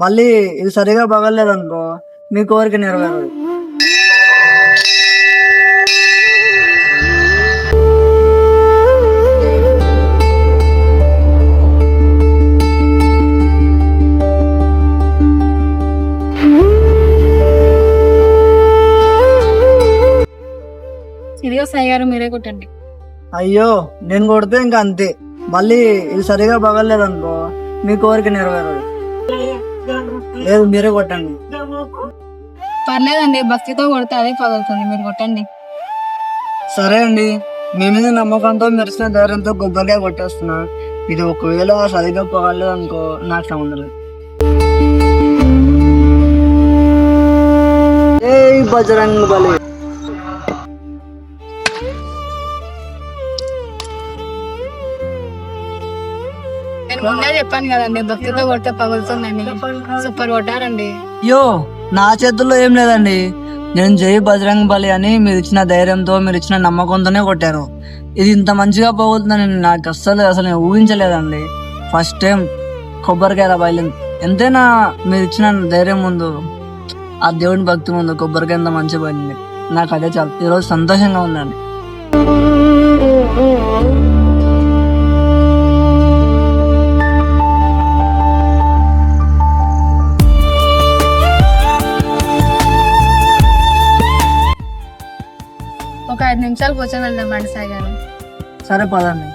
మళ్ళీ ఇది సరిగా పగలలేదనుకో మీ కోరిక నెరవేరదు. ఇదిగో సాయి గారు మీరే కొట్టండి. అయ్యో నేను కొడితే ఇంకా అంతే. మళ్ళీ ఇది సరిగా పగలలేదనుకో మీ కోరిక నెరవేరదు. లేదు మీరే కొట్టండి. పర్లేదండి, భక్తితో కొడితే అదే పగులుతుంది, మీరు కొట్టండి. సరే అండి, మీ మీద నమ్మకంతో మెరిసిన ధైర్యంతో కొబ్బరికాయ కొట్టేస్తున్నా. ఇది ఒకవేళ సరిగా పగలేదు అనుకో నాకు సంబంధం లేదు. జై బజరంగ్ బలి. నేను ముందే చెప్పాను కదండి, భక్తితో కొడితే పగులుతుందండి. సూపర్ కొట్టారండి. అయ్యో నా చేతుల్లో ఏం లేదండి. నేను జై బజరంగ్ బలి అని మీరు ఇచ్చిన ధైర్యంతో మీరు ఇచ్చిన నమ్మకంతోనే కొట్టాను. ఇది ఇంత మంచిగా పోతుందని నాకు అసలు నేను ఊహించలేదండి. ఫస్ట్ టైం కొబ్బరికాయ బయలు. ఎంతైనా మీరు ఇచ్చిన ధైర్యం ముందు, ఆ దేవుని భక్తి ముందు కొబ్బరికాయ ఎంత మంచిగా పోయింది. నాకు అదే చాలు. ఈరోజు సంతోషంగా ఉందండి. ఒక 5 నిమిషాలు కూర్చొని వెళ్దాం రండి సాయి గారు. సరే పదండి.